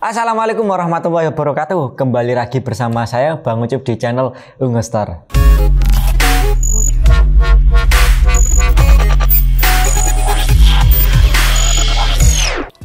Assalamualaikum warahmatullahi wabarakatuh. Kembali lagi bersama saya Bang Ucup di channel Ungestar.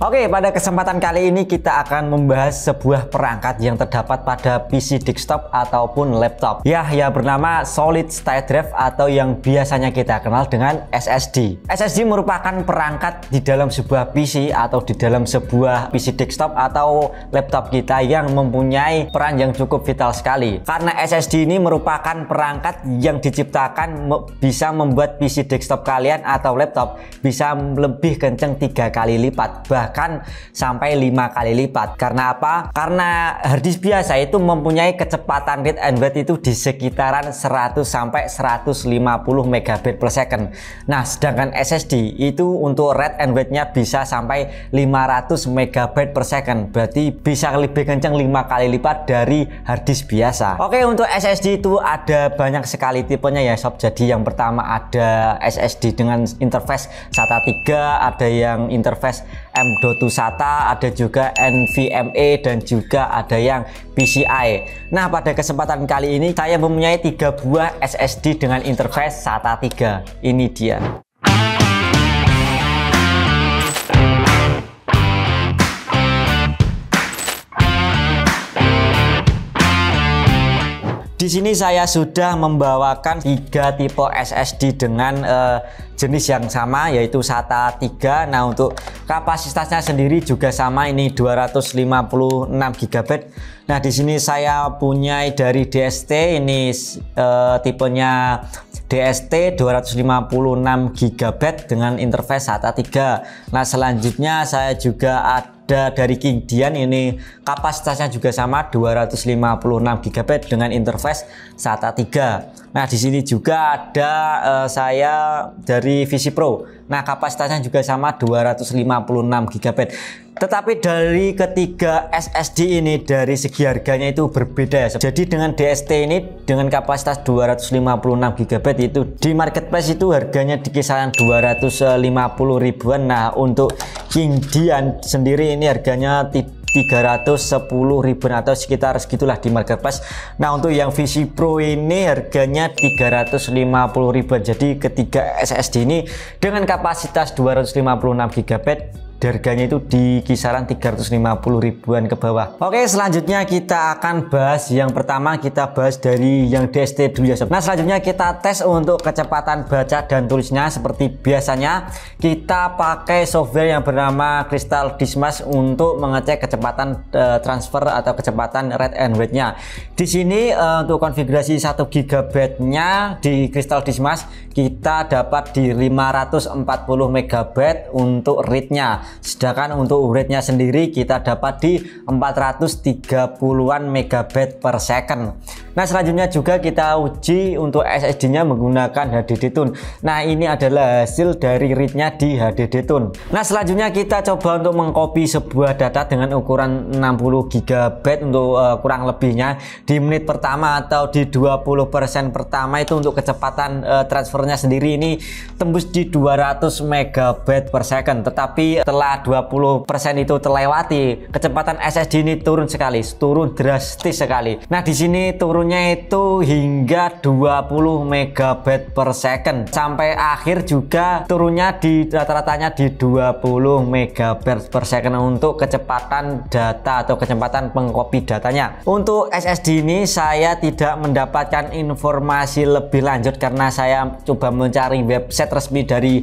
Oke, pada kesempatan kali ini kita akan membahas sebuah perangkat yang terdapat pada PC desktop ataupun laptop. Ya, bernama Solid State Drive atau yang biasanya kita kenal dengan SSD. SSD merupakan perangkat di dalam sebuah PC atau di dalam sebuah PC desktop atau laptop kita yang mempunyai peran yang cukup vital sekali. Karena SSD ini merupakan perangkat yang diciptakan bisa membuat PC desktop kalian atau laptop bisa lebih kenceng 3 kali lipat. Bahkan sampai 5 kali lipat. Karena apa? Karena harddisk biasa itu mempunyai kecepatan read and write itu di sekitaran 100 sampai 150 megabit per second. Nah, sedangkan SSD itu untuk read and write-nya bisa sampai 500 megabit per second. Berarti bisa lebih kencang 5 kali lipat dari harddisk biasa. Oke, untuk SSD itu ada banyak sekali tipenya ya sob. Jadi yang pertama ada SSD dengan interface SATA 3, ada yang interface M.2 SATA, ada juga NVMe dan juga ada yang PCI. Nah, pada kesempatan kali ini saya mempunyai 3 buah SSD dengan interface SATA 3. Ini dia. Di sini saya sudah membawakan 3 tipe SSD dengan jenis yang sama, yaitu SATA 3. Nah, untuk kapasitasnya sendiri juga sama, ini 256 GB. Nah, di sini saya punya dari DST, ini tipenya DST 256 GB dengan interface SATA 3. Nah, selanjutnya saya juga ada dari King Dian, ini kapasitasnya juga sama 256 GB dengan interface SATA 3. Nah, di sini juga ada saya dari VC Pro. Nah, kapasitasnya juga sama 256 GB. Tetapi dari ketiga SSD ini dari segi harganya itu berbeda ya. Jadi dengan DST ini dengan kapasitas 256 GB itu di marketplace itu harganya di kisaran 250 ribuan. Nah, untuk King Dian sendiri ini harganya 310 ribuan atau sekitar segitulah di marketplace. Nah, untuk yang VC Pro ini harganya 350 ribuan. Jadi ketiga SSD ini dengan kapasitas 256 GB harganya itu di kisaran 350 ribuan ke bawah. Oke, selanjutnya kita akan bahas yang pertama, kita bahas dari yang DST dulu ya sob. Nah, selanjutnya kita tes untuk kecepatan baca dan tulisnya. Seperti biasanya kita pakai software yang bernama Crystal Dismas untuk mengecek kecepatan transfer atau kecepatan read and write-nya. Di sini untuk konfigurasi 1 GB nya di Crystal Dismas kita dapat di 540 MB untuk read-nya. Sedangkan untuk write-nya sendiri kita dapat di 430-an megabit per second. Nah, selanjutnya juga kita uji untuk SSD-nya menggunakan HDD Tune. Nah, ini adalah hasil dari read-nya di HDD Tune. Nah, selanjutnya kita coba untuk mengcopy sebuah data dengan ukuran 60 GB untuk kurang lebihnya di menit pertama atau di 20% pertama itu untuk kecepatan transfernya sendiri ini tembus di 200 megabit per second. Tetapi setelah 20% itu terlewati, kecepatan SSD ini turun sekali, turun drastis sekali. Nah, di sini turunnya itu hingga 20 megabit per second. Sampai akhir juga turunnya di rata-ratanya di 20 megabit per second untuk kecepatan data atau kecepatan pengcopy datanya. Untuk SSD ini saya tidak mendapatkan informasi lebih lanjut karena saya coba mencari website resmi dari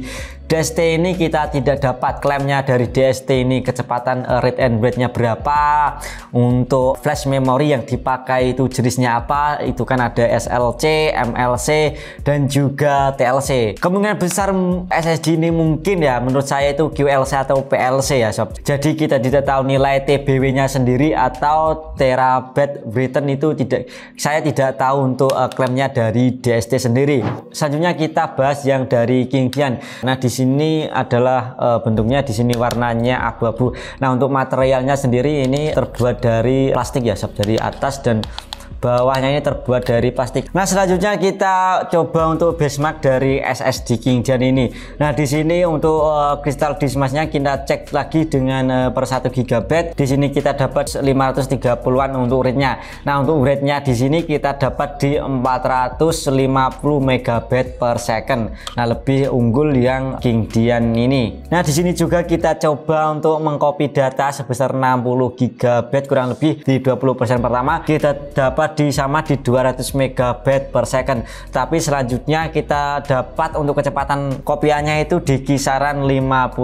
DST ini, kita tidak dapat klaimnya dari DST ini kecepatan read and write-nya berapa, untuk flash memory yang dipakai itu jenisnya apa, itu kan ada SLC, MLC dan juga TLC. Kemungkinan besar SSD ini mungkin ya menurut saya itu QLC atau PLC ya sob. Jadi kita tidak tahu nilai TBW nya sendiri atau terabyte written itu saya tidak tahu untuk klaimnya dari DST sendiri. Selanjutnya kita bahas yang dari King Dian. Nah, di sini adalah bentuknya, di sini warnanya abu-abu. Nah, untuk materialnya sendiri ini terbuat dari plastik ya sob, dari atas dan bawahnya ini terbuat dari plastik. Nah, selanjutnya kita coba untuk benchmark dari SSD Kingdian ini. Nah, di sini untuk kristal dismasnya kita cek lagi dengan per 1 GB. Di sini kita dapat 530-an untuk rate-nya. Nah, untuk rate-nya di sini kita dapat di 450 MB per second. Nah, lebih unggul yang Kingdian ini. Nah, di sini juga kita coba untuk mengcopy data sebesar 60 GB kurang lebih di 20% pertama kita dapat sama di 200 MB per second. Tapi selanjutnya kita dapat untuk kecepatan kopiannya itu di kisaran 50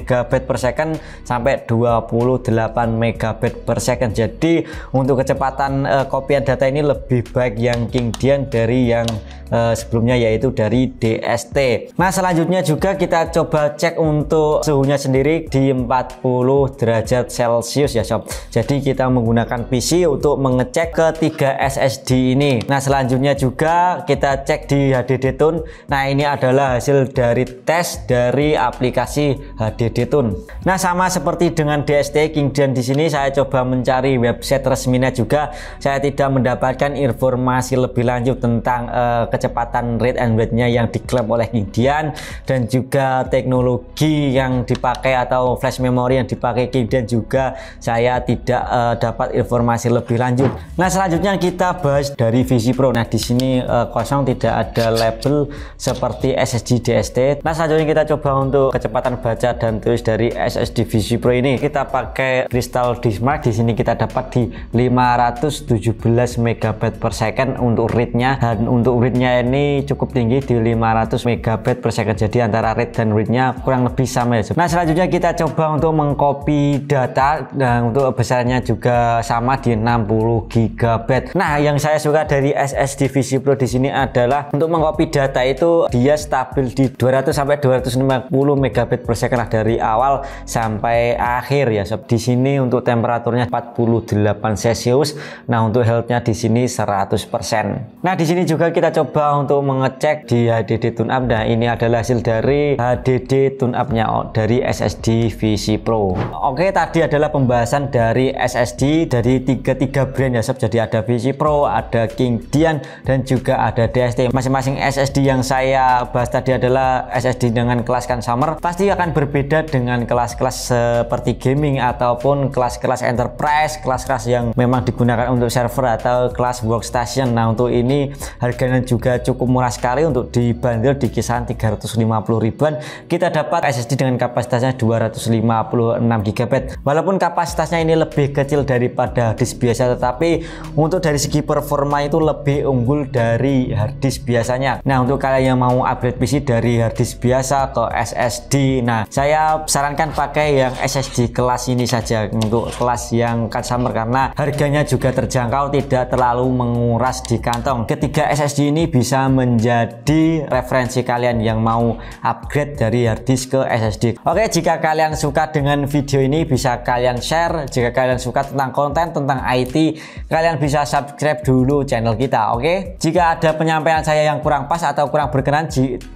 MB per second sampai 28 MB per second. Jadi untuk kecepatan kopian data ini lebih baik yang Kingdian dari yang sebelumnya, yaitu dari DST. Nah, selanjutnya juga kita coba cek untuk suhunya sendiri di 40 derajat Celcius ya sob. Jadi kita menggunakan PC untuk mengecek ketiga SSD ini. Nah, selanjutnya juga kita cek di HDD Tune. Nah, ini adalah hasil dari tes dari aplikasi HDD Tune. Nah, sama seperti dengan DST Kingdian, di sini saya coba mencari website resminya juga. Saya tidak mendapatkan informasi lebih lanjut tentang kecepatan read and write-nya yang diklaim oleh Kingdian, dan juga teknologi yang dipakai atau flash memory yang dipakai Kingdian juga saya tidak dapat informasi lebih lanjut. Nah, selanjutnya kita bahas dari VisiPro. Nah, di sini kosong, tidak ada label seperti SSD DST. Nah, selanjutnya kita coba untuk kecepatan baca dan tulis dari SSD VisiPro ini. Kita pakai Crystal Dismark. Di sini kita dapat di 517 MB per second untuk read-nya, dan untuk read-nya ini cukup tinggi di 500 MB per second. Jadi antara read dan read-nya kurang lebih sama ya. Nah, selanjutnya kita coba untuk mengcopy data, dan untuk besarnya juga sama di 60 GB. Nah, yang saya suka dari SSD VisiPro di sini adalah untuk mengcopy data itu dia stabil di 200 sampai 250 MB per second lah dari awal sampai akhir ya sob. Di sini untuk temperaturnya 48 Celcius. Nah, untuk health-nya di sini 100%. Nah, di sini juga kita coba untuk mengecek di HDD TuneUp. Nah, ini adalah hasil dari HDD TuneUp-nya dari SSD VisiPro. Oke, tadi adalah pembahasan dari SSD dari tiga brand ya sob. Jadi ada VisiPro, ada Kingdian, dan juga ada DST. Masing-masing SSD yang saya bahas tadi adalah SSD dengan kelas consumer. Pasti akan berbeda dengan kelas-kelas seperti gaming ataupun kelas-kelas enterprise, kelas-kelas yang memang digunakan untuk server atau kelas workstation. Nah, untuk ini harganya juga cukup murah sekali. Untuk dibanderol di kisaran 350 ribuan kita dapat SSD dengan kapasitasnya 256 GB. Walaupun kapasitasnya ini lebih kecil daripada disk biasa, tetapi untuk dari segi performa itu lebih unggul dari harddisk biasanya. Nah, untuk kalian yang mau upgrade PC dari harddisk biasa ke SSD, nah saya sarankan pakai yang SSD kelas ini saja, untuk kelas yang consumer, karena harganya juga terjangkau, tidak terlalu menguras di kantong. Ketiga SSD ini bisa menjadi referensi kalian yang mau upgrade dari harddisk ke SSD. Oke, jika kalian suka dengan video ini bisa kalian share. Jika kalian suka tentang konten tentang IT, kalian bisa subscribe dulu channel kita. Oke, jika ada penyampaian saya yang kurang pas atau kurang berkenan,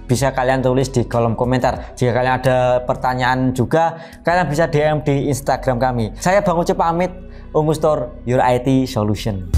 bisa kalian tulis di kolom komentar. Jika kalian ada pertanyaan juga, kalian bisa DM di Instagram kami. Saya Bang Ucup pamit. Ungu Store, your IT solution.